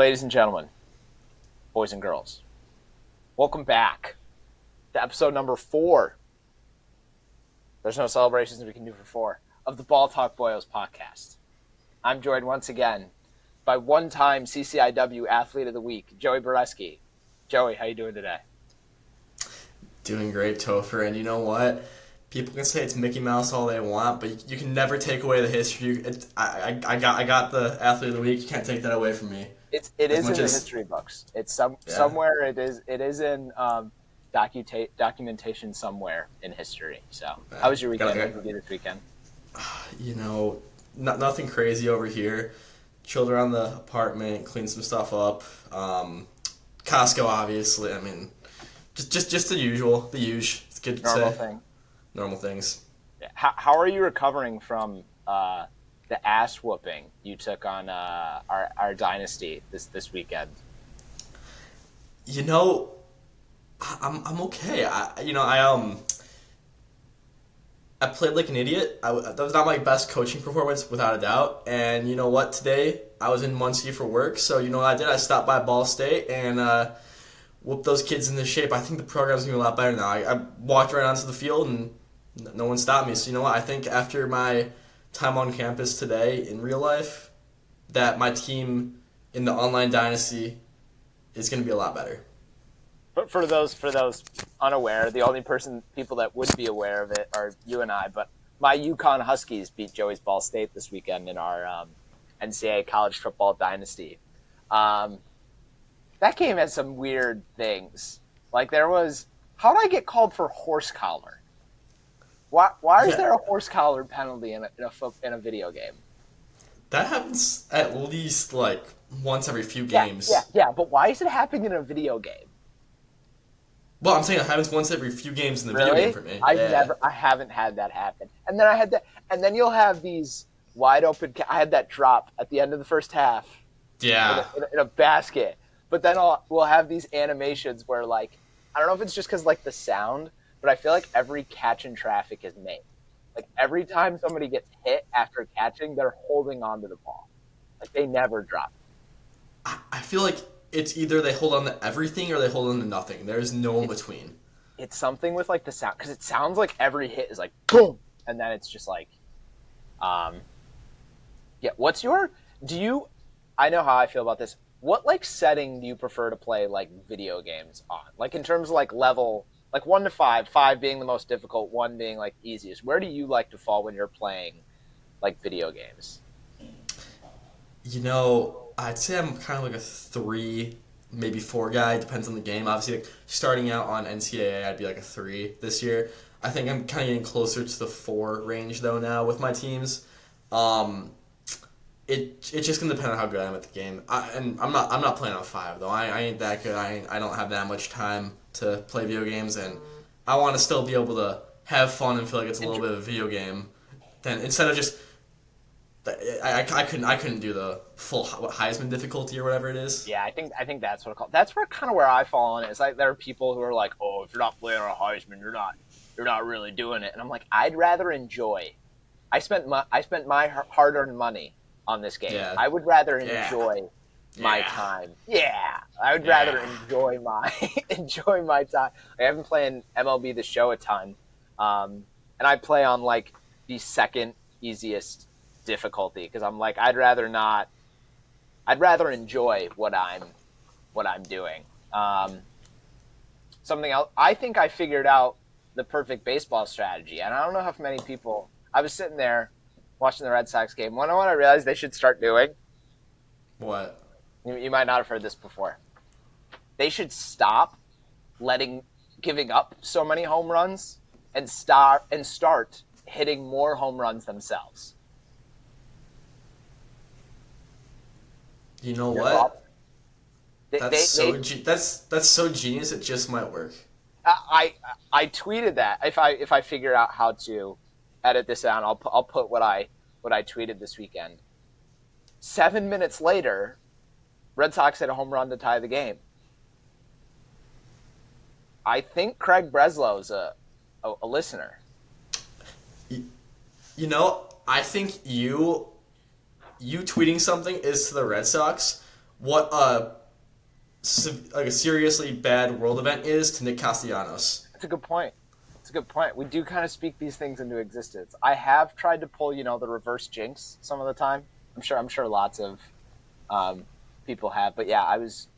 Ladies and gentlemen, boys and girls, welcome back to episode number 4. There's no celebrations we can do for 4 of the Ball Talk Boyos podcast. I'm joined once again by one-time CCIW Athlete of the Week, Joey Boreski. Joey, how you doing today? Doing great, Topher. And you know what? People can say it's Mickey Mouse all they want, but you can never take away the history. I got the Athlete of the Week. You can't take that away from me. It As is in much the as history books. It's yeah, somewhere. It is in documentation somewhere in history. So, how was your got, weekend? What got, did you do this weekend? you know, nothing crazy over here. Chilled around the apartment, cleaned some stuff up. Costco, obviously. I mean, just the usual, the usual. It's good to Normal say. thing. Normal things. How are you recovering from the ass whooping you took on our dynasty this weekend? You know, I'm okay. I played like an idiot. That was not my best coaching performance, without a doubt. And you know what? Today, I was in Muncie for work. So, you know what I did? I stopped by Ball State and whooped those kids into shape. I think the program's going to be a lot better now. I walked right onto the field and no one stopped me. So, you know what? I think after my time on campus today in real life, that my team in the online dynasty is going to be a lot better. But for those unaware, the only people that would be aware of it are you and I. But my UConn Huskies beat Joey's Ball State this weekend in our NCAA college football dynasty. Um, that game had some weird things. Like there was, how did I get called for horse collar? Why is Yeah, there a horse collar penalty in a video game? that happens at least like once every few Yeah, yeah, games. yeah. But why is it happening in a video game? Well, I'm saying it happens once every few games in the video game Really? for me. Yeah. I haven't had that happen. And then I had that, and then you'll have these wide open. I had that drop at the end of the first half Yeah. in a basket. But then we'll have these animations where like I don't know if it's just because like the sound, but I feel like every catch in traffic is made. Like every time somebody gets hit after catching, they're holding on to the ball. Like they never drop. I feel like it's either they hold on to everything or they hold on to nothing. There's no in It's between. it's something with like the sound because it sounds like every hit is like boom, and then it's just like um yeah. What's your do you? I know how I feel about this. What like setting do you prefer to play like video games on? Like in terms of like level, like 1 to 5, 5 being the most difficult, 1 being like easiest. Where do you like to fall when you're playing like video games? I'd say I'm kind of like a 3, maybe 4 guy. Depends on the game. Obviously, like starting out on NCAA, I'd be like a 3 this year. I think I'm kind of getting closer to the 4 range though now with my teams. Um, it's just gonna depend on how good I am at the game. And I'm not playing on 5 though. I ain't that good. I don't have that much time to play video games, and I want to still be able to have fun and feel like it's a little bit of a video game. Then instead of just I couldn't do the full Heisman difficulty or whatever it is. Yeah, I think that's what I call. That's where kind of where I fall in it. It's like there are people who are like, "Oh, if you're not playing on a Heisman, you're not really doing it." And I'm like, I'd rather enjoy. I spent my hard-earned money on this game. Yeah, I would rather yeah, enjoy my yeah, time. Yeah, I would rather yeah. enjoy my enjoy my time. I haven't played MLB The Show a ton, and I play on like the second easiest difficulty because I'm like I'd rather not. I'd rather enjoy what I'm doing. Something else. I think I figured out the perfect baseball strategy, and I don't know how many people. I was sitting there watching the Red Sox game. One, what I realized they should start doing. What? You might not have heard this before. They should stop letting giving up so many home runs and start hitting more home runs themselves. You know Your what? thoughts? They, That's they, so they that's so genius. It just might work. I tweeted that. If I figure out how to edit this out, I'll put what I tweeted this weekend. 7 minutes later, Red Sox hit a home run to tie the game. I think Craig Breslow's a listener. You, I think you tweeting something is to the Red Sox what like a seriously bad world event is to Nick Castellanos. That's a good point. It's a good point. We do kind of speak these things into existence. I have tried to pull, the reverse jinx some of the time. I'm sure lots of people have, but yeah, I was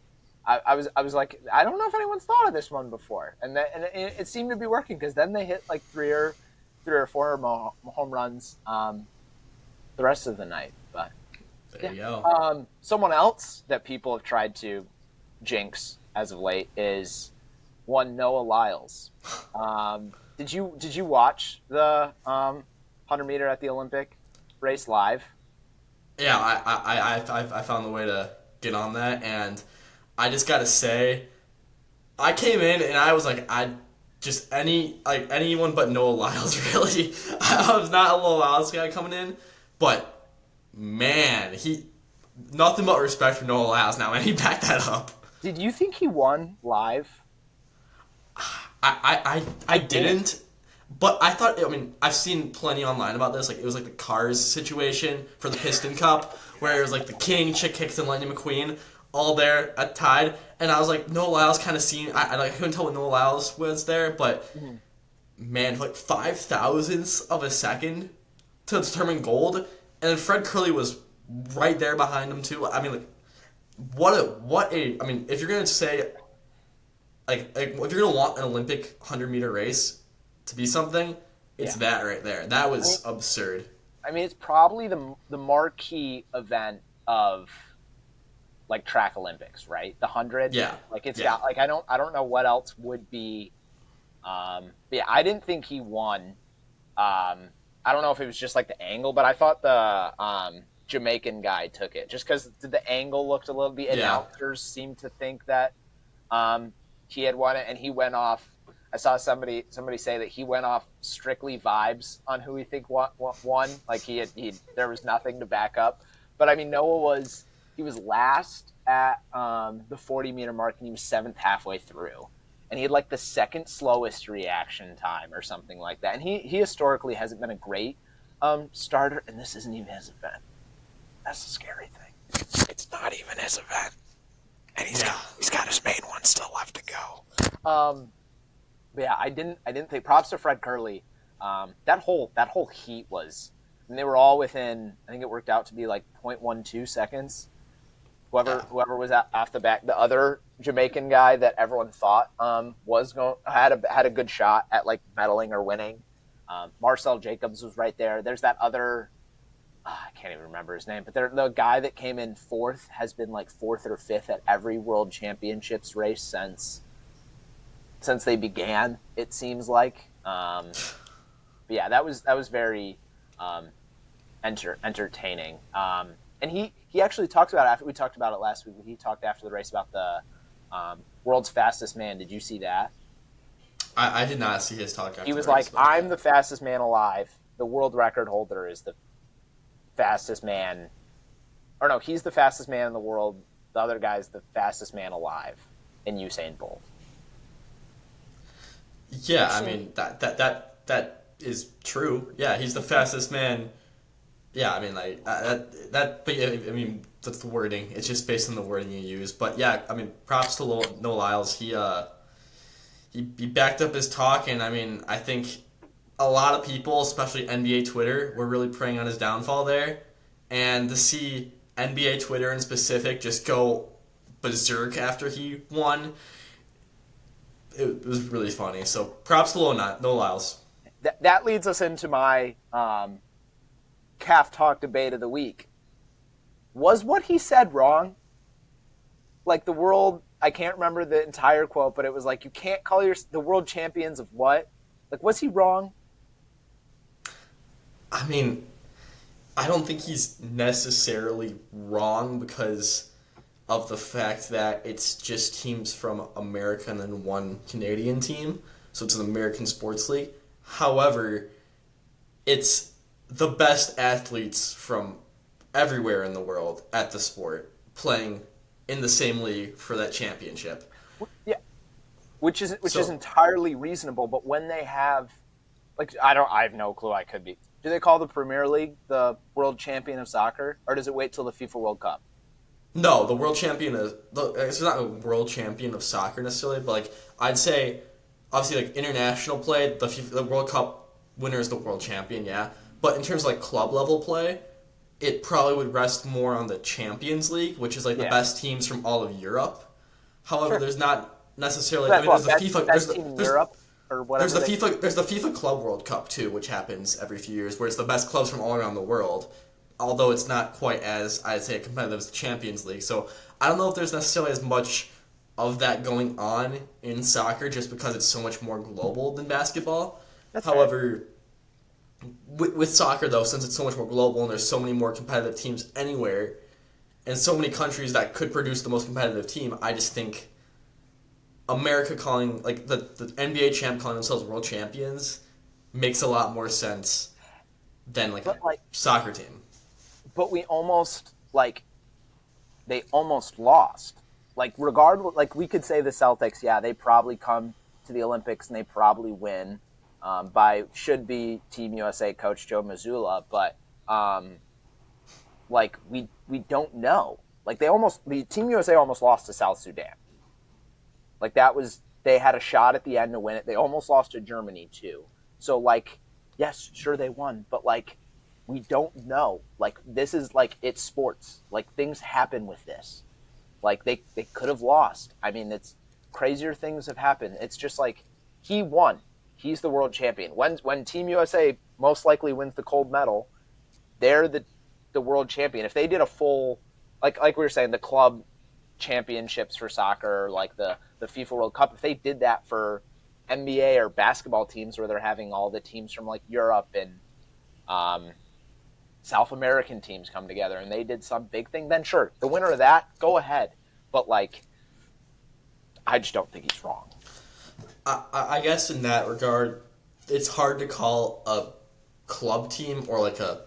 like, I don't know if anyone's thought of this one before, and it seemed to be working because then they hit like three or four home runs the rest of the night. But There yeah, you go. someone else that people have tried to jinx as of late is one Noah Lyles. Did you watch the 100 meter at the Olympic race live? Yeah, I found the way to get on that, and I just gotta say, I came in and I was like, I just anyone but Noah Lyles really. I was not a Noah Lyles guy coming in, but man, he nothing but respect for Noah Lyles now, and he backed that up. Did you think he won live? I I didn't. didn't, but I thought. I mean, I've seen plenty online about this. Like it was like the Cars situation for the Piston Cup, where it was like the King, Chick Hicks, and Lightning McQueen all there at tied, and I was like, Noah Lyles kind of seemed. I couldn't tell what Noah Lyles was there, but Mhm. man, like 5 thousandths of a second to determine gold, and then Fred Curley was right there behind him too. I mean, like what a. I mean, if you're gonna say like if you're gonna want an Olympic 100 meter race to be something, it's Yeah. that right there. That I mean, was absurd. I mean, it's probably the marquee event of like track Olympics, right? The 100. Yeah, Like it's yeah. got like I don't know what else would be. But yeah, I didn't think he won. I don't know if it was just like the angle, but I thought the Jamaican guy took it just because the angle looked a little. The Yeah. announcers seemed to think that he had won it, and he went off. I saw somebody say that he went off strictly vibes on who he think won. Like he there was nothing to back up. But I mean, Noah he was last at the 40-meter mark, and he was seventh halfway through, and he had like the second slowest reaction time or something like that. And he historically hasn't been a great starter, and this isn't even his event. That's the scary thing. It's not even his event, and he's Yeah. got he's got his main one still left to go. But yeah, I didn't think. Props to Fred Curley. That whole heat was. And they were all within. I think it worked out to be like 0.12 seconds. Whoever Yeah. whoever was off the back, the other Jamaican guy that everyone thought was going had a good shot at like medaling or winning. Marcel Jacobs was right there. There's that other. I can't even remember his name, but the guy that came in fourth has been like fourth or fifth at every World Championships race since they began. It seems like. But yeah, that was very um, entertaining. And he actually talked about after we talked about it last week. He talked after the race about the world's fastest man. Did you see that? I did not see his talk He after was the race, like, but "I'm yeah. the fastest man alive. The world record holder is the fastest man, or no, he's the fastest man in the world. The other guy's the fastest man alive in Usain Bolt." Yeah, Which I seemed, mean that is true. Yeah, he's the fastest man. Yeah, I mean like that. But yeah, I mean that's the wording. It's just based on the wording you use. But yeah, I mean props to Noah Lyles. He backed up his talk, and I mean I think a lot of people, especially NBA Twitter, were really preying on his downfall there, and to see NBA Twitter in specific just go berserk after he won, it was really funny. So props to Noah Lyles. that leads us into my calf talk debate of the week. Was what he said wrong? Like the world, I can't remember the entire quote, but it was like, you can't call the world champions of what? Like, was he wrong? I mean, I don't think he's necessarily wrong because of the fact that it's just teams from America and then one Canadian team. So it's an American sports league. However, it's the best athletes from everywhere in the world at the sport playing in the same league for that championship. Yeah, which is So entirely reasonable. But when they have, like, I have no clue. I could be. Do they call the Premier League the World Champion of Soccer, or does it wait till the FIFA World Cup? No, the world champion is it's not a world champion of soccer necessarily, but like I'd say, obviously like international play, the World Cup winner is the world champion, yeah. But in terms of like club level play, it probably would rest more on the Champions League, which is like the Yeah, best teams from all of Europe. However, sure. there's not necessarily. I That's mean, there's what the FIFA. best team in Europe or There's whatever the they. FIFA. There's the FIFA Club World Cup too, which happens every few years, where it's the best clubs from all around the world. Although it's not quite as I'd say competitive as the Champions League. So I don't know if there's necessarily as much of that going on in soccer, just because it's so much more global than basketball. That's fair. However, with soccer though, since it's so much more global and there's so many more competitive teams anywhere, and so many countries that could produce the most competitive team, I just think America calling like the NBA champ calling themselves world champions makes a lot more sense than like a But like, soccer team. but we almost like they almost lost. Like regardless, like we could say the Celtics, yeah, they probably come to the Olympics and they probably win by should be Team USA coach Joe Mazzulla, but like we don't know. Like the Team USA almost lost to South Sudan. Like that was they had a shot at the end to win it. They almost lost to Germany too. So like, yes, sure they won, but like we don't know. Like this is like it's sports. Like things happen with this. Like they could have lost. I mean, it's crazier things have happened. It's just like he won. He's the world champion. When Team USA most likely wins the gold medal, they're the world champion. If they did a full like we were saying the club championships for soccer, like the FIFA World Cup, if they did that for NBA or basketball teams where they're having all the teams from like Europe and um, South American teams come together and they did some big thing, then sure, the winner of that, go ahead. But like, I just don't think he's wrong. I guess in that regard, it's hard to call a club team or like a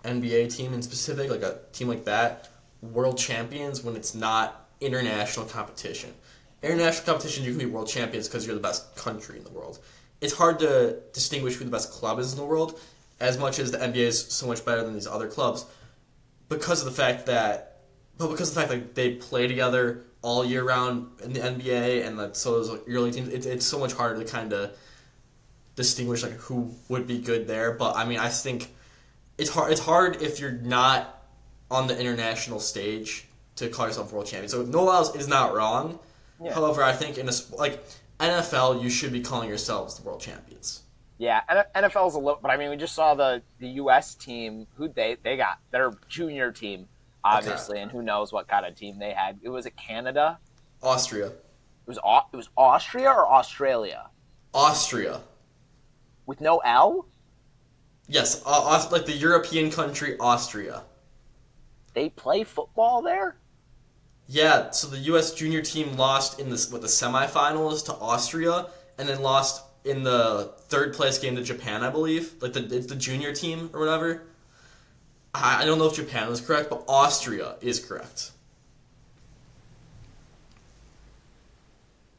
NBA team in specific, like a team like that, world champions when it's not international competition. International competition, you can be world champions because you're the best country in the world. It's hard to distinguish who the best club is in the world, as much as the NBA is so much better than these other clubs, because of the fact that, but because of the fact that they play together all year round in the NBA, and that so those early teams, it's so much harder to kind of distinguish like who would be good there. But I mean, I think it's hard. It's hard if you're not on the international stage to call yourself world champion. So Noel Lyles is not wrong. Yeah. However, I think in a like NFL, you should be calling yourselves the world champions. Yeah, NFL's a little, but I mean, we just saw the U.S. team who they got their junior team, Okay, obviously, and who knows what kind of team they had. It was it Canada. Austria, It was Austria or Australia Austria. with no L. Yes, like the European country Austria. They play football there. Yeah, so the U.S. junior team lost in this with the semifinals to Austria, and then lost in the third place game to Japan, I believe. Like it's the junior team or whatever. I don't know if Japan was correct, but Austria is correct.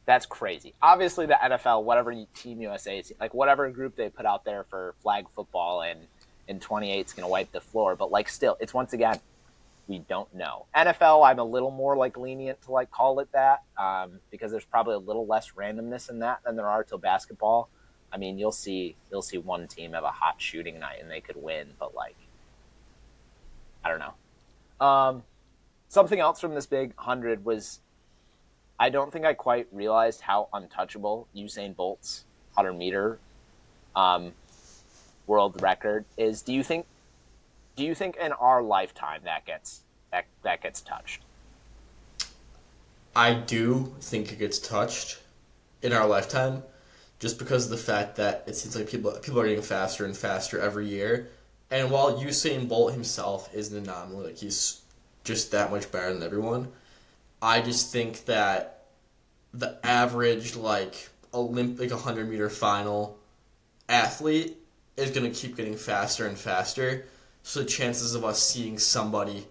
That's crazy. Obviously, the NFL, whatever Team USA is, like whatever group they put out there for flag football and in 28 is going to wipe the floor. But like, still, it's once again, we don't know. NFL, I'm a little more like lenient to like call it that because there's probably a little less randomness in that than there are to basketball. I mean, you'll see one team have a hot shooting night and they could win, but like, I don't know. Something else from this big 100 was I don't think I quite realized how untouchable Usain Bolt's 100-meter um, world record is. Do you think in our lifetime that gets touched? I do think it gets touched in our lifetime, just because of the fact that it seems like people are getting faster and faster every year. And while Usain Bolt himself is an anomaly, like he's just that much better than everyone, I just think that the average like Olympic 100-meter final athlete is going to keep getting faster and faster. So the chances of us seeing somebody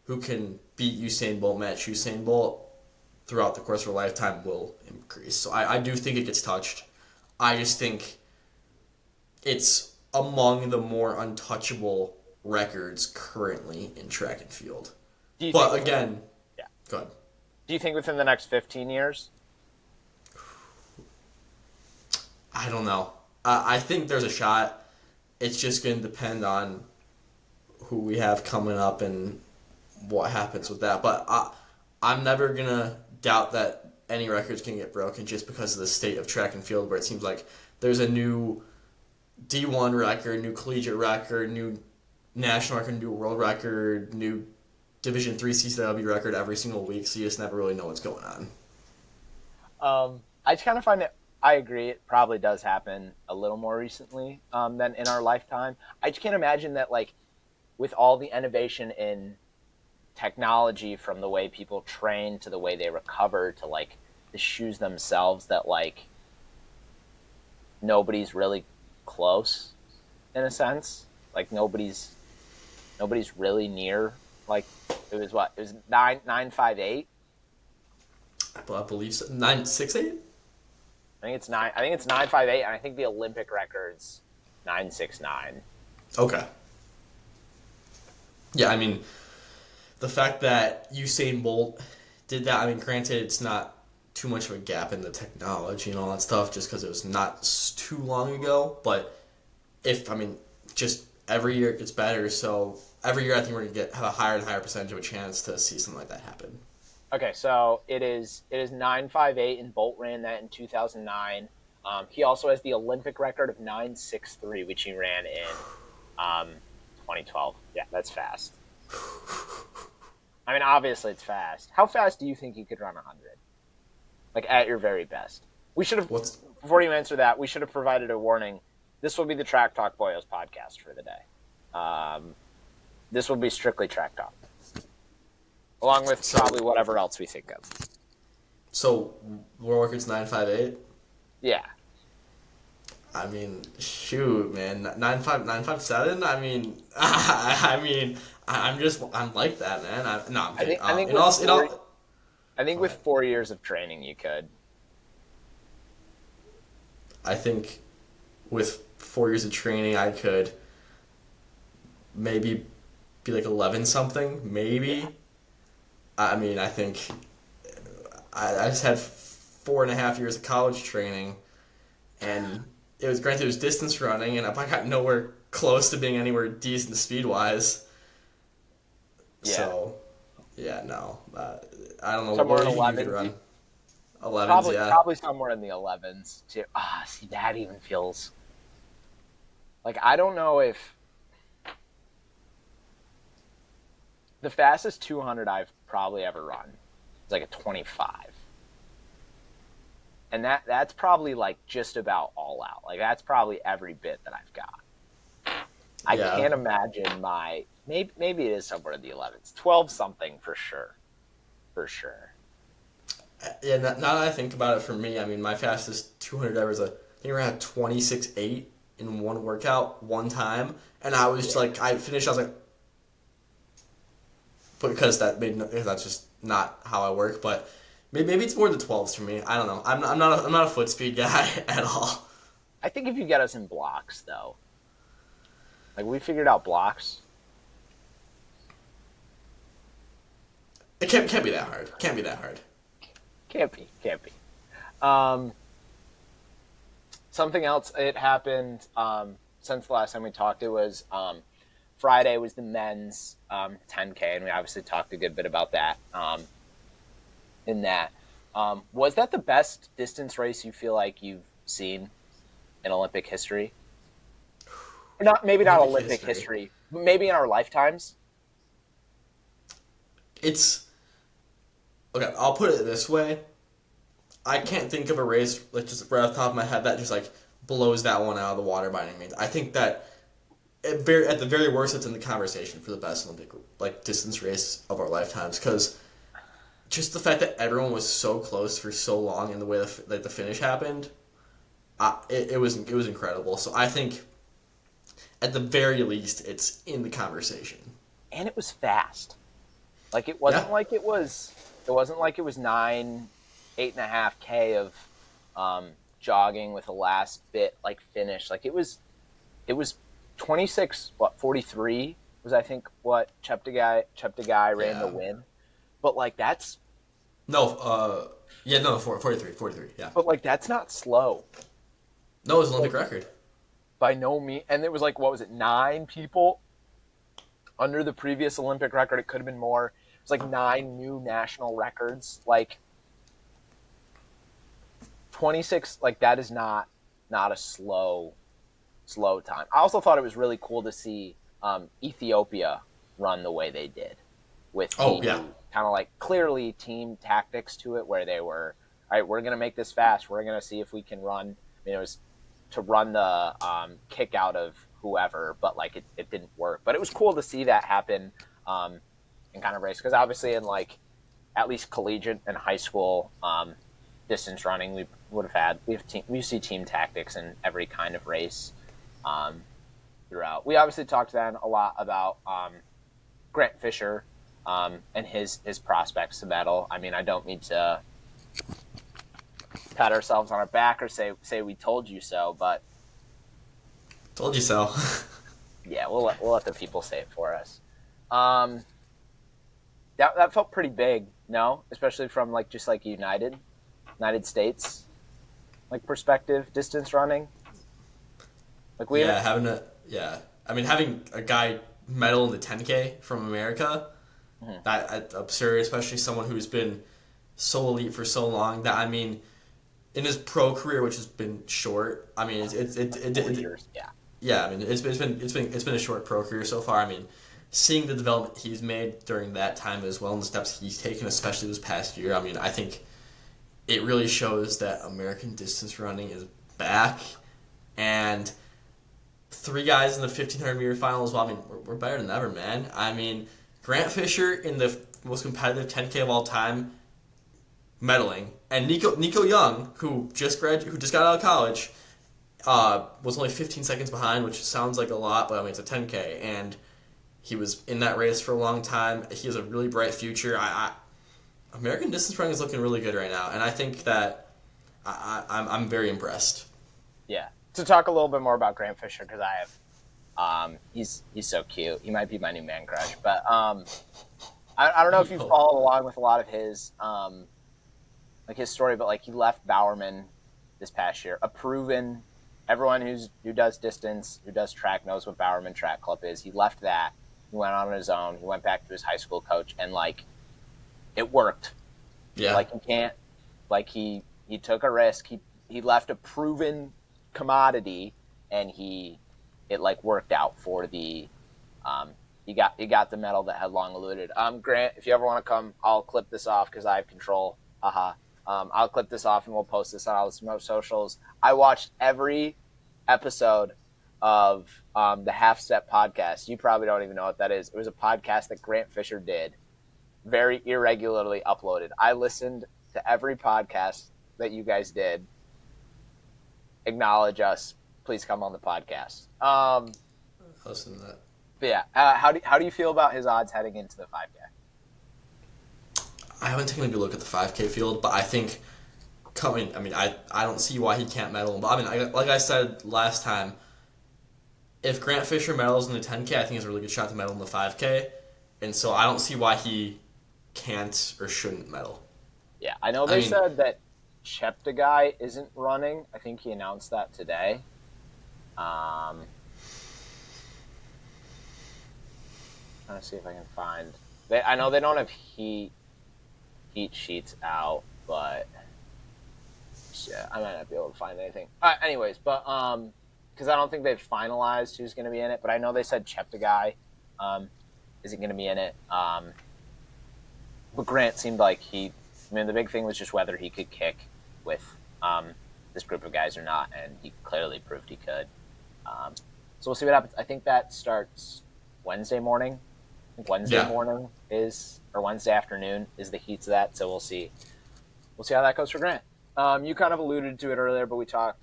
who can beat Usain Bolt, match Usain Bolt throughout the course of a lifetime will increase. So I do think it gets touched. I just think it's among the more untouchable records currently in track and field. Do you think? But again, Yeah. Good. Do you think within the next 15 years? I don't know. I think there's a shot. It's just going to depend on who we have coming up and what happens with that. But I'm never going to doubt that any records can get broken just because of the state of track and field, where it seems like there's a new D1 record, new collegiate record, new national record, new world record, new Division Three CCW record every single week. So you just never really know what's going on. I just kind of find it. I agree. It probably does happen a little more recently than in our lifetime. I just can't imagine that, like, with all the innovation in technology, from the way people train to the way they recover to like the shoes themselves, that like nobody's really close in a sense. Like nobody's really near. Like it was 958. I believe so. 968. I think it's 958, and I think the Olympic record's 969. Okay. Yeah, I mean, the fact that Usain Bolt did that, I mean, granted, it's not too much of a gap in the technology and all that stuff just because it was not too long ago. But just every year it gets better. So every year I think we're going to have a higher and higher percentage of a chance to see something like that happen. Okay, so it is 958, and Bolt ran that in 2009. He also has the Olympic record of 963, which he ran in 2012. Yeah, that's fast. I mean, obviously it's fast. How fast do you think you could run 100? Like, at your very best. We should have, before you answer that, we should have provided a warning. This will be the Track Talk Boyos podcast for the day. This will be strictly Track Talk, along with probably whatever else we think of. So, world record's 958? Yeah. I mean, shoot, man, 957. I'm like that, man. I'm kidding. I think with 4 years of training, you could. I think with 4 years of training, I could maybe be like 11 something, maybe. Yeah. I mean, I think I just had 4.5 years of college training, and it was distance running, and I got nowhere close to being anywhere decent speed wise. Yeah. So, yeah, no, I don't know. Somewhere What in do you think you could 11s. run? 11s, yeah. Probably somewhere in the 11s too. See, that even feels like, I don't know if the fastest 200 I've probably ever run is like a 25. And that's probably like just about all out. Like, that's probably every bit that I've got. I can't imagine maybe it is somewhere in the 11s. 12 something for sure. For sure. Yeah, now that I think about it, for me, I mean, my fastest 200 ever was I think I ran 26.8 in one workout one time, and I was like, I finished, I was like, because that's just not how I work, but maybe it's more the 12s for me. I don't know. I'm not a foot speed guy at all. I think if you get us in blocks, though, like, we figured out blocks. It can't be that hard. Can't be that hard. Can't be. Something else, it happened since the last time we talked. It was Friday was the men's 10K, and we obviously talked a good bit about that. In that, was that the best distance race you feel like you've seen in Olympic history? Or maybe not Olympic history, but maybe in our lifetimes. It's okay. I'll put it this way. I can't think of a race, like, just right off the top of my head, that just like blows that one out of the water by any means. I think that at the very worst, it's in the conversation for the best Olympic like distance race of our lifetimes, because just the fact that everyone was so close for so long and the way that the finish happened, it was incredible. So I think at the very least, it's in the conversation. And it was fast. Like, it wasn't like it was 8.5K of jogging with a last bit like finish. Like, it was 26, 43 was, I think, what Cheptegei ran the win. but like that's No, yeah, no, 43, yeah. but like that's not slow No, it was an Olympic record. by no means. And it was like, what was it, 9 people under the previous Olympic record? It could have been more. It was like 9 new national records. Like 26, like that is not a slow time. I also thought it was really cool to see Ethiopia run the way they did with Oh, the yeah. kind of like clearly team tactics to it, where they were, all right, we're going to make this fast. We're going to see if we can run. I mean, it was to run the kick out of whoever, but like it didn't work. But it was cool to see that happen in kind of race, because obviously in like at least collegiate and high school distance running, we would have had we see team tactics in every kind of race um, throughout. We obviously talked then a lot about Grant Fisher and his prospects to medal. I mean, I don't mean to pat ourselves on our back or say we told you so, but Told you so. yeah, we'll let the people say it for us. Um, that felt pretty big, no, especially from like just like United States like perspective, distance running. Like we Yeah, haven't. yeah. I mean, having a guy medal in the 10K from America, Mhm. that's absurd, especially someone who's been so elite for so long. That I mean, in his pro career, which has been short. I mean, Like 4 years, yeah. yeah. I mean, it's been a short pro career so far. I mean, seeing the development he's made during that time as well and the steps he's taken, especially this past year. I mean, I think it really shows that American distance running is back, and three guys in the 1500-meter final as well. I mean, we're better than ever, man. I mean, Grant Fisher in the most competitive 10K of all time, medaling, and Nico Young, who just got out of college, was only 15 seconds behind, which sounds like a lot, but I mean it's a 10K, and he was in that race for a long time. He has a really bright future. American distance running is looking really good right now, and I think that I'm very impressed. Yeah. To talk a little bit more about Grant Fisher, because I have, he's so cute. He might be my new man crush, but I don't know if you followed along with a lot of his like his story, but like he left Bowerman this past year, a proven. Everyone who does distance, who does track, knows what Bowerman Track Club is. He left that. He went on his own. He went back to his high school coach, and like it worked. Yeah, Like he can't. Like he took a risk. He left a proven commodity, and it like worked out for the he got the medal that had long eluded. Grant, if you ever want to come, I'll clip this off because I have control. Haha. I'll clip this off and we'll post this on all the Smoke socials. I watched every episode of the Half Step podcast. You probably don't even know what that is. It was a podcast that Grant Fisher did, very irregularly uploaded. I listened to every podcast that you guys did. Acknowledge us. Please come on the podcast. listen to that. But yeah, how do you feel about his odds heading into the 5K? I haven't taken a good look at the 5K field, but I think coming. I mean, I don't see why he can't medal. But I mean, like I said last time, if Grant Fisher medals in the 10K, I think he's a really good shot to medal in the 5K, and so I don't see why he can't or shouldn't medal. Yeah, I know they said that Cheptegei isn't running. I think he announced that today. Trying to see if I can find. I know they don't have heat sheets out, but yeah, I might not be able to find anything. Anyways, but because I don't think they've finalized who's going to be in it, but I know they said Cheptegei isn't going to be in it. But Grant seemed like I mean, the big thing was just whether he could kick with this group of guys or not, and he clearly proved he could. So we'll see what happens. I think that starts Wednesday morning. I think Wednesday morning or Wednesday afternoon is the heats of that. So we'll see. We'll see how that goes for Grant. You kind of alluded to it earlier, but we talked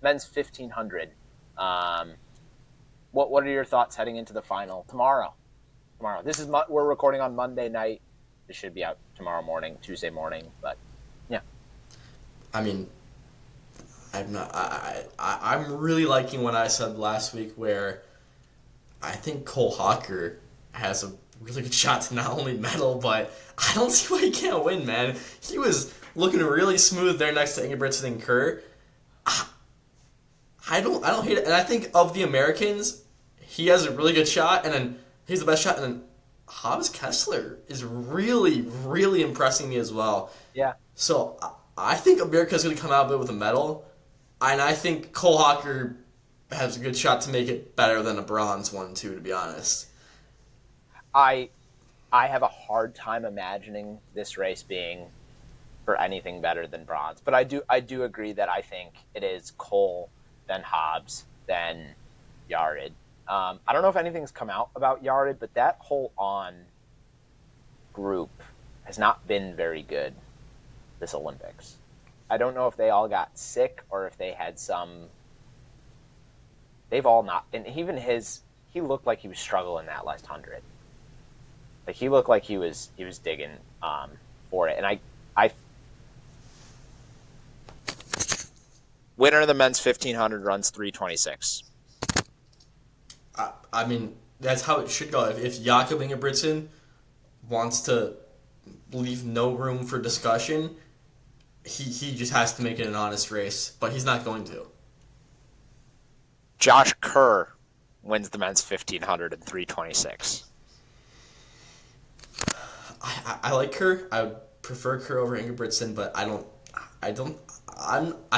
men's 1500. What are your thoughts heading into the final tomorrow? This is we're recording on Monday night. This should be out tomorrow morning, Tuesday morning. But yeah, I mean, I'm really liking what I said last week, where I think Cole Hawker has a really good shot to not only medal, but I don't see why he can't win, man. He was looking really smooth there next to Ingebrigtsen and Kerr. I don't hate it, and I think of the Americans, he has a really good shot, and then he's the best shot, and then Hobbs Kessler is really, really impressing me as well. Yeah. So I think America's going to come out of it with a medal, and I think Cole Hawker has a good shot to make it better than a bronze one too. To be honest, I I have a hard time imagining this race being for anything better than bronze. But I do agree that I think it is Cole, then Hobbs, then Yared. I don't know if anything's come out about Yared, but that whole on group has not been very good this Olympics. I don't know if they all got sick or if they had some. They've all not, and even he looked like he was struggling that last 100. Like he looked like he was digging for it, and I winner of the men's 1500 runs 3:26. I mean that's how it should go. If Jakob Ingebrigtsen wants to leave no room for discussion, he just has to make it an honest race, but he's not going to. Josh Kerr wins the men's 1500 in 3:26. I like Kerr. I would prefer Kerr over Ingebrigtsen, but I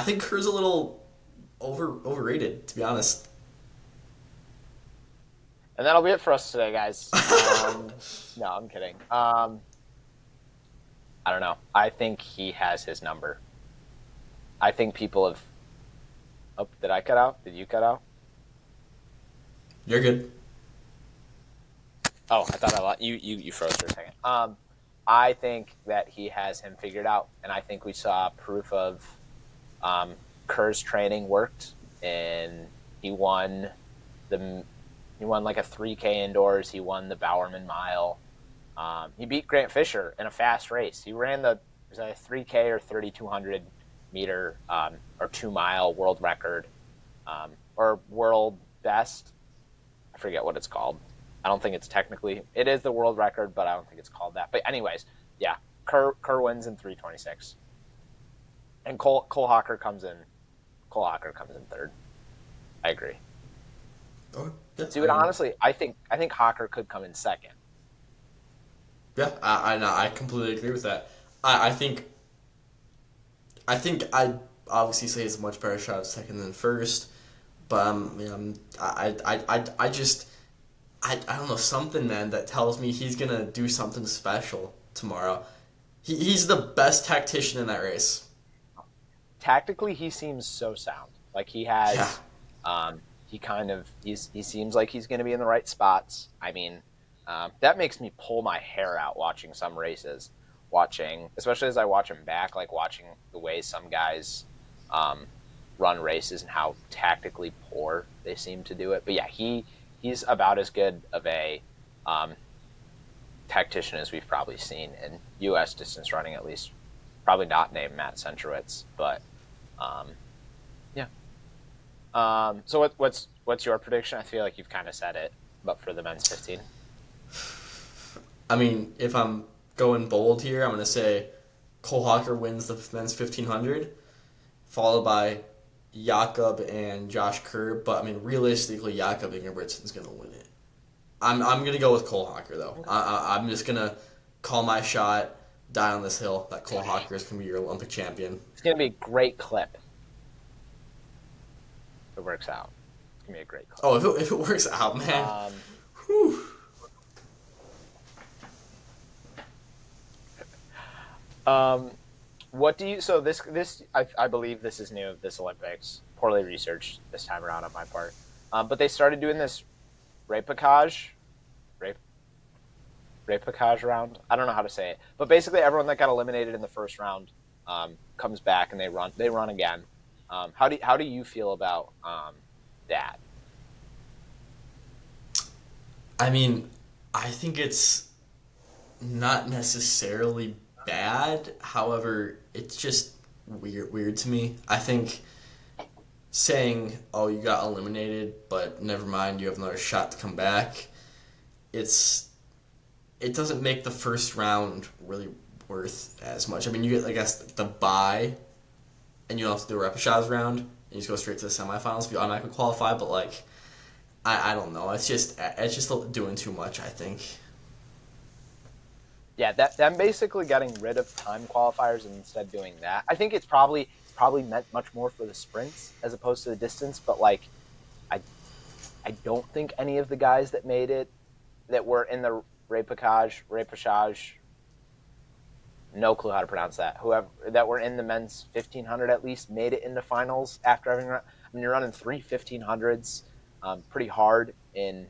think Kerr's a little overrated, to be honest. And that'll be it for us today, guys. No, I'm kidding. I don't know. I think he has his number. I think people have. Oh, did I cut out? Did you cut out? You're good. Oh, I thought I lost. You froze for a second. I think that he has him figured out, and I think we saw proof of Kerr's training worked, and he won like a 3K indoors. He won the Bowerman Mile. He beat Grant Fisher in a fast race. He ran was that a 3K or 3,200 meter or 2 mile world record or world best. I forget what it's called. I don't think it's technically it is the world record, but I don't think it's called that. But anyways, yeah, Kerr wins in 3:26, and Cole Hawker comes in. Cole Hawker comes in third. I agree. Okay. Yeah, Dude, honestly, I think Hawker could come in second. yeah, I completely agree with that. I think I'd obviously say it's a much better shot at second than first, but I don't know, something, man, that tells me he's gonna do something special tomorrow. He's the best tactician in that race. Tactically, he seems so sound. Like he Yeah. has, he seems like he's going to be in the right spots. I mean, that makes me pull my hair out watching some races, especially as I watch him back, like watching the way some guys run races and how tactically poor they seem to do it. But yeah, he's about as good of a tactician as we've probably seen in U.S. distance running, at least. Probably not named Matt Centrowitz, but yeah. So what's your prediction? I feel like you've kind of said it, but for the men's 15. I mean, if I'm going bold here, I'm gonna say Cole Hawker wins the men's 1500, followed by Jakob and Josh Kerr. But I mean, realistically, Jakob Ingebrigtsen's gonna win it. I'm gonna go with Cole Hawker though. Okay. I'm just gonna call my shot, die on this hill, that Cole Hawker is gonna be your Olympic champion. It's going to be a great clip. If it works out. It's going to be a great clip. Oh, if it works out, man. Whew. What do you? So this I believe this is new. This Olympics, poorly researched this time around on my part. But they started doing this repechage, repechage round. I don't know how to say it, but basically everyone that got eliminated in the first round comes back and they run again. How do you feel about that? I mean, I think it's not necessarily bad. However, it's just weird to me. I think saying, "Oh, you got eliminated, but never mind, you have another shot to come back." It's it doesn't make the first round really worth as much. I mean, you get, I guess, the bye, and you don't have to do a repechage round, and you just go straight to the semifinals if you automatically qualify. But like, I don't know. It's just doing too much, I think. Yeah, that them basically getting rid of time qualifiers and instead doing that. I think it's probably meant much more for the sprints as opposed to the distance. But like, I I don't think any of the guys that made it that were in the repechage, no clue how to pronounce that. Whoever that were in the men's 1500 at least made it into finals after having run. I mean, you're running three 1500s, pretty hard in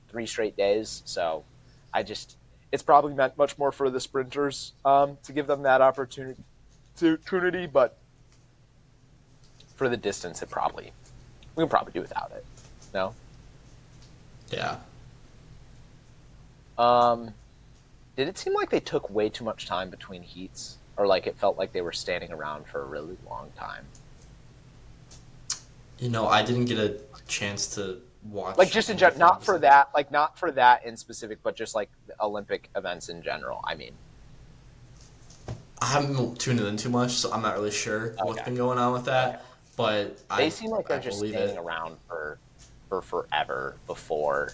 3 straight days. So, I just it's probably meant much more for the sprinters to give them that opportunity, but for the distance, we can probably do without it. No. Yeah. Did it seem like they took way too much time between heats, or like it felt like they were standing around for a really long time? I didn't get a chance to watch. Like just in general, not for that in specific, but just like the Olympic events in general. I mean, I haven't tuned in too much, so I'm not really sure what's been going on with that. Okay. But They seem like they're I just believe standing it. around for forever before.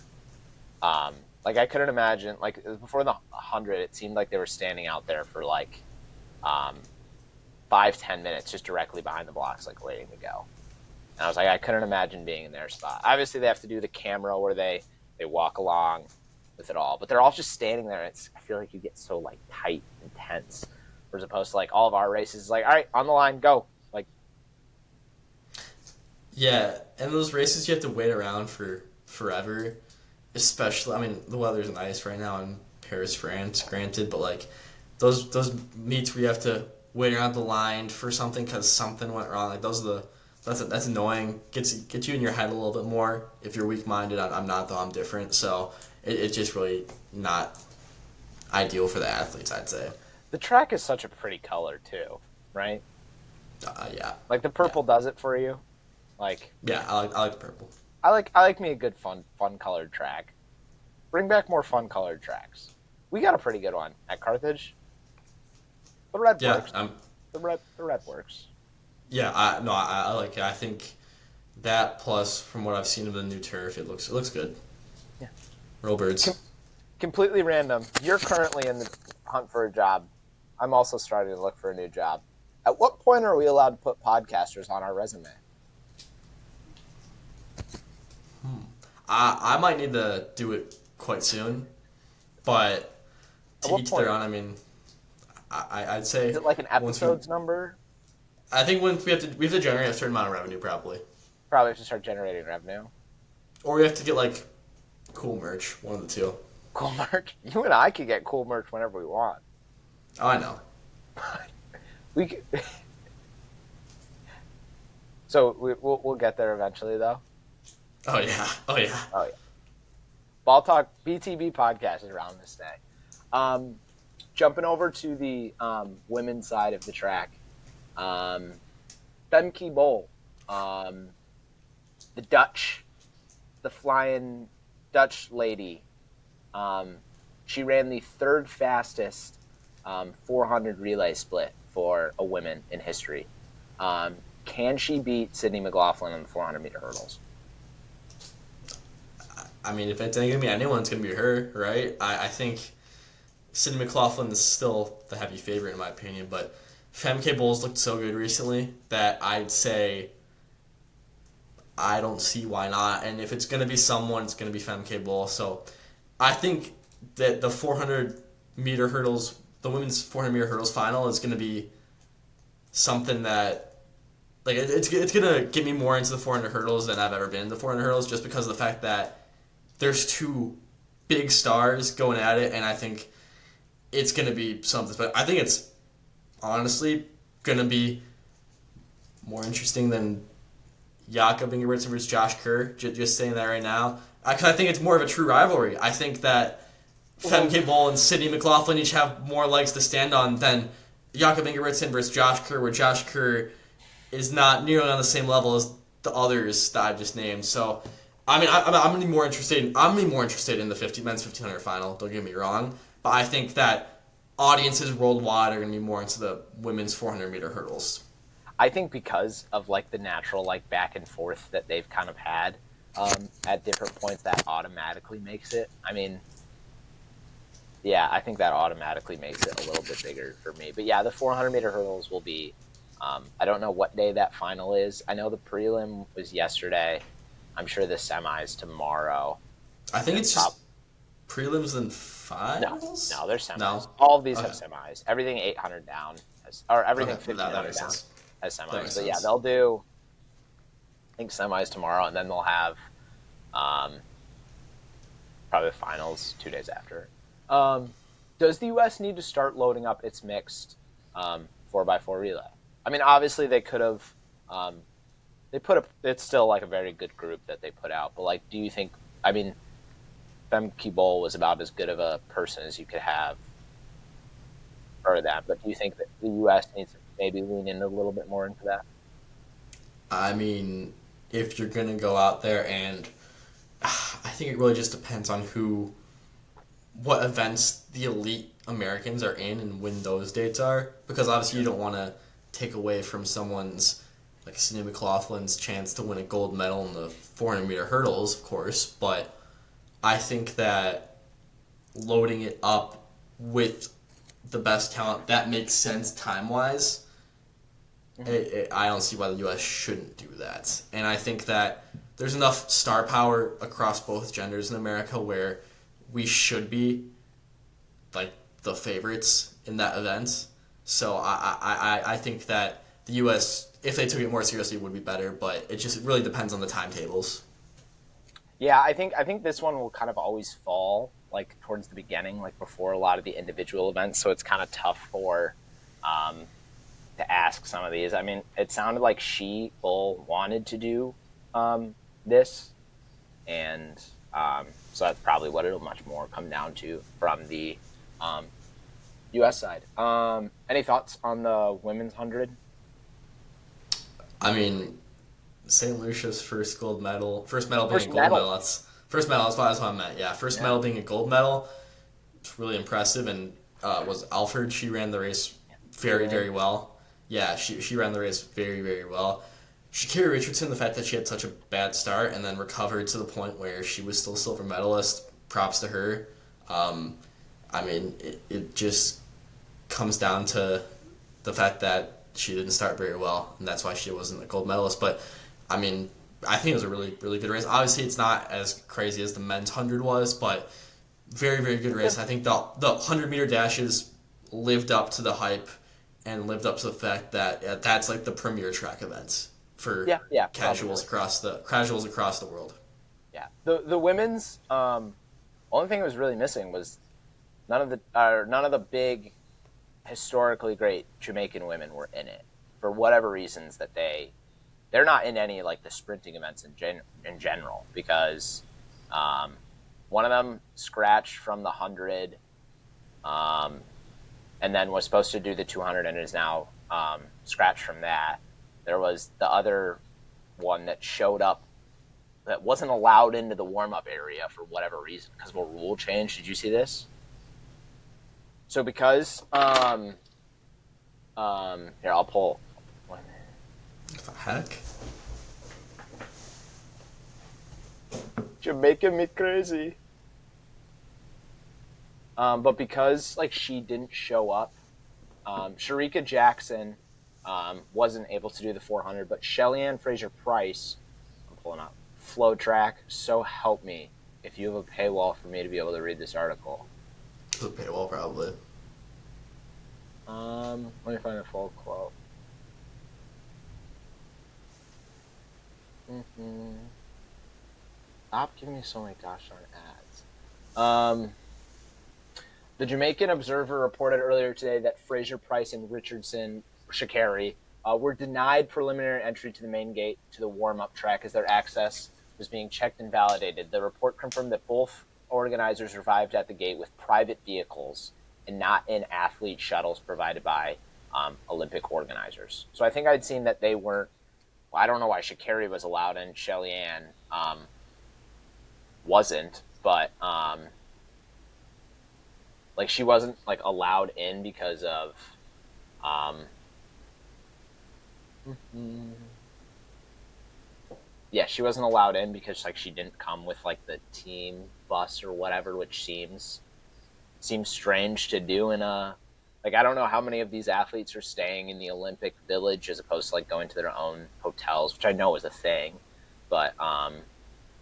Like I couldn't imagine like before the 100, it seemed like they were standing out there for like 5-10 minutes just directly behind the blocks, like waiting to go. And I was like, I couldn't imagine being in their spot. Obviously, they have to do the camera where they walk along with it all, but they're all just standing there. And I feel like you get so like tight and tense, as opposed to like all of our races, is like, all right, on the line, go. Like, Yeah, and those races you have to wait around for forever. Especially, I mean, the weather's nice right now in Paris, France, granted, but like those meets where you have to wait around the line for something because something went wrong. Like that's annoying. Gets you in your head a little bit more. If you're weak minded, I'm not though. I'm different, so it's just really not ideal for the athletes, I'd say. the track is such a pretty color too, right? Yeah, Like the yeah, purple does it for you. Like yeah. I like the purple. I like me a good fun colored track. Bring back more fun colored tracks. We got a pretty good one at Carthage. The red Yeah, works. The red works. yeah. I like it. I think that plus from what I've seen of the new turf, it looks good. Yeah. Roll birds. Completely random. You're currently in the hunt for a job. I'm also starting to look for a new job. At what point are we allowed to put podcasters on our resume? I might need to do it quite soon, but At to what each point? their own. I mean, I'd say Is it like an once we, episodes number? I think once we have to generate a certain amount of revenue probably, Probably have to start generating revenue. or we have to get like cool merch, one of the two. Cool merch. You and I could get cool merch whenever we want. Oh, I know. We could... So we'll get there eventually, though. Oh yeah, oh yeah. Oh yeah. Ball Talk BTB podcast is around this day. Jumping over to the women's side of the track, Femke Bol, the flying Dutch lady. She ran the third fastest 400 relay split for a woman in history. Can she beat Sydney McLaughlin on the 400 meter hurdles? I mean, if it's gonna be anyone, it's gonna be her, right? I think Sydney McLaughlin is still the heavy favorite in my opinion, but Femke Bowles looked so good recently that I'd say I don't see why not. And if it's gonna be someone, it's gonna be Femke Bowles. So I think that the 400 meter hurdles, the women's 400 meter hurdles final is gonna be something that like it's gonna get me more into the 400 hurdles than I've ever been in the 400 hurdles, just because of the fact that there's two big stars going at it, and I think it's going to be something. But I think it's honestly going to be more interesting than Jakob Ingebrigtsen versus Josh Kerr. Just saying that right now. I think it's more of a true rivalry. I think that Femke Bol and Sydney McLaughlin each have more legs to stand on than Jakob Ingebrigtsen versus Josh Kerr, where Josh Kerr is not nearly on the same level as the others that I've just named. So I mean, I'm gonna be more interested. I'm gonna be more interested in the men's 1500 final. Don't get me wrong, but I think that audiences worldwide are gonna be more into the women's 400-meter hurdles. I think because of like the natural like back and forth that they've kind of had at different points, that automatically makes it. I mean, yeah, I think that automatically makes it a little bit bigger for me. But yeah, the 400-meter hurdles will be. I don't know what day that final is. I know the prelim was yesterday. I'm sure the semis tomorrow. I think And it's just prelims and no, finals. no, there's semis. No, All of these have okay, semis. Everything 800 down has, or everything okay, that 1500 makes down sense. has That semis. makes But yeah, sense. they'll do I think semis tomorrow, and then they'll have um, probably the finals 2 days after. Um, does the U.S. need to start loading up its mixed 4x4 relay? I mean, obviously they could have. Um, they put up. It's still like a very good group that they put out. But like, do you think? I mean, Femke Bowl was about as good of a person as you could have for that. But do you think that the U.S. needs to maybe lean in a little bit more into that? I mean, if you're gonna go out there and I think it really just depends on what events the elite Americans are in and when those dates are. Because obviously you don't want to take away from someone's like Sydney McLaughlin's chance to win a gold medal in the 400-meter hurdles, of course. But I think that loading it up with the best talent that makes sense time wise. Mm-hmm. I don't see why the U.S. shouldn't do that, and I think that there's enough star power across both genders in America where we should be like the favorites in that event. So I think that the U.S. if they took it more seriously would be better, but it really depends on the timetables. Yeah, I think this one will kind of always fall like towards the beginning, like before a lot of the individual events. So it's kind of tough for um, to ask some of these. I mean, it sounded like she Bull wanted to do this, and so that's probably what it'll much more come down to from the um, U.S. side. Any thoughts on the women's 100? I mean, St. Lucia's first medal being First a gold medal. medal. That's first medal. That's what I meant. Yeah, first Yeah, medal being a gold medal. It's really impressive. And was Alford? She ran the race very Julian. very well. Yeah, she ran the race very very well. Shakira Richardson, the fact that she had such a bad start and then recovered to the point where she was still silver medalist. Props to her. Um, I mean, it just comes down to the fact that she didn't start very well, and that's why she wasn't a gold medalist. But I mean, I think it was a really really good race. Obviously, it's not as crazy as the men's 100 was, but very very good race. I think the 100-meter dashes lived up to the hype and lived up to the fact that that's like the premier track event for Yeah, yeah, casuals probably. across the world. Yeah, the women's only thing that was really missing was none of the big historically great Jamaican women were in it for whatever reasons that they're not in any like the sprinting events in general because um, one of them scratched from the 100 um, and then was supposed to do the 200 and is now scratched from that. There was the other one that showed up that wasn't allowed into the warm up area for whatever reason because of a rule change. Did you see this? So because here I'll pull. What the heck? You're making me crazy. But because like she didn't show up, Sharika Jackson wasn't able to do the 400, but Shelly-Ann Fraser Price, I'm pulling up Flow Track. So help me if you have a paywall for me to be able to read this article. The paywall probably. Let me find a full quote. Mm-hmm. Stop giving me so many gosh darn ads. The Jamaican Observer reported earlier today that Fraser Price and Richardson Sha'Carri were denied preliminary entry to the main gate to the warm-up track as their access was being checked and validated. The report confirmed that both organizers arrived at the gate with private vehicles and not in athlete shuttles provided by Olympic organizers. So I think I'd seen that they weren't. Well, I don't know why Sha'Carri was allowed and Shelly Ann wasn't, but like she wasn't like allowed in because of um, yeah, she wasn't allowed in because like she didn't come with like the team bus or whatever, which seems strange to do in a like I don't know how many of these athletes are staying in the Olympic Village as opposed to like going to their own hotels, which I know is a thing, but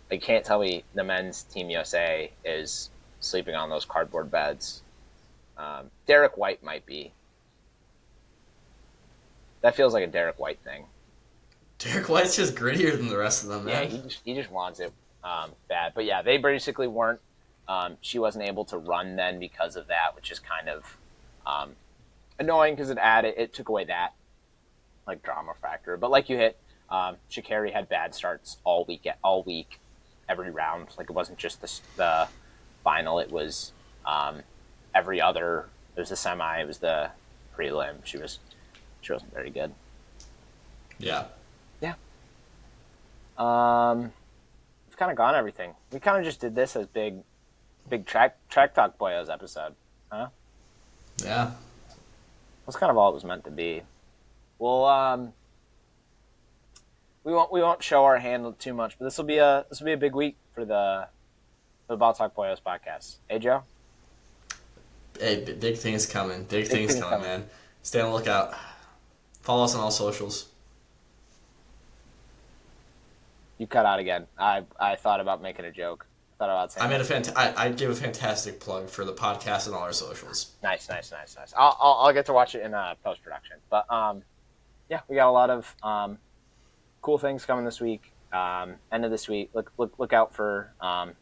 they can't tell me the men's Team USA is sleeping on those cardboard beds. Derek White might be. That feels like a Derek White thing. Derek White's just grittier than the rest of them, Yeah, man. he just wants it bad. But yeah, they basically weren't. She wasn't able to run then because of that, which is kind of um, annoying because it took away that like drama factor. But like you hit, Sha'Carri had bad starts all week, every round. Like it wasn't just the final; it was every other. It was the semi. It was the prelim. She wasn't very good. Yeah. Yeah. We've kind of gone everything. We kind of just did this as big track talk boyos episode, huh? Yeah. That's kind of all it was meant to be. Well, we won't show our hand too much, but this will be a big week for the Ball Talk Boyos podcast. Hey Joe, Hey, big things coming. Big big things things coming, coming. man. Stay on the lookout. Follow us on all socials. You cut out again. I thought about making a joke. I thought about saying I give a fantastic plug for the podcast and all our socials. nice. I'll get to watch it in post production. But yeah, we got a lot of cool things coming this week. End of this week. Look out for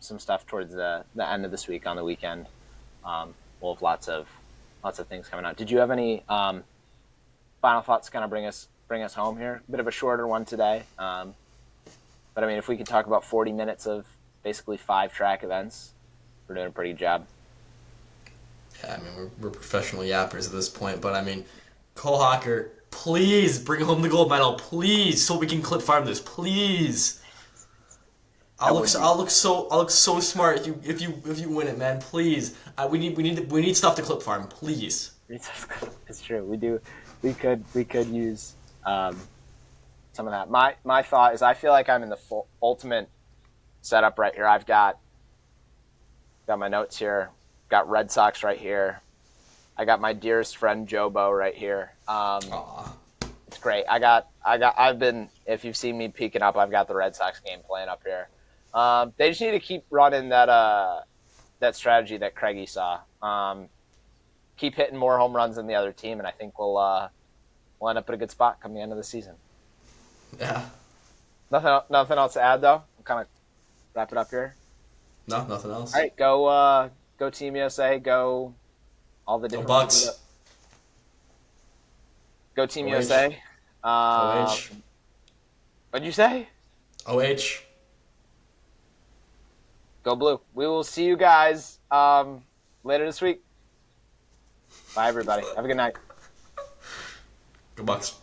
some stuff towards the end of this week on the weekend. We'll have lots of things coming out. Did you have any final thoughts? Kind of bring us home here. A bit of a shorter one today. But I mean, if we could talk about 40 minutes of basically 5 track events, we're doing a pretty good job. Yeah, I mean, we're professional yappers at this point, but I mean, Cole Hawker, please bring home the gold medal, please, so we can clip farm this, please. I'll look so smart if you win it, man. Please, we need stuff to clip farm, please. It's true. We do. We could use some of that. My thought is I feel like I'm in the ultimate setup right here. I've got my notes here. Got Red Sox right here. I got my dearest friend Jobo right here. It's great. I've been, if you've seen me peeking up, I've got the Red Sox game playing up here. They just need to keep running that strategy that Craigie saw. Keep hitting more home runs than the other team, and I think we'll end up at a good spot come the end of the season. Yeah. Nothing else to add though. We'll kind of wrap it up here. No, nothing else. All right, go Team USA. Go all the different. Bucks. Go Team OH. USA. OH. What'd you say? OH. Go Blue. We will see you guys later this week. Bye, everybody. Have a good night. Go Bucks.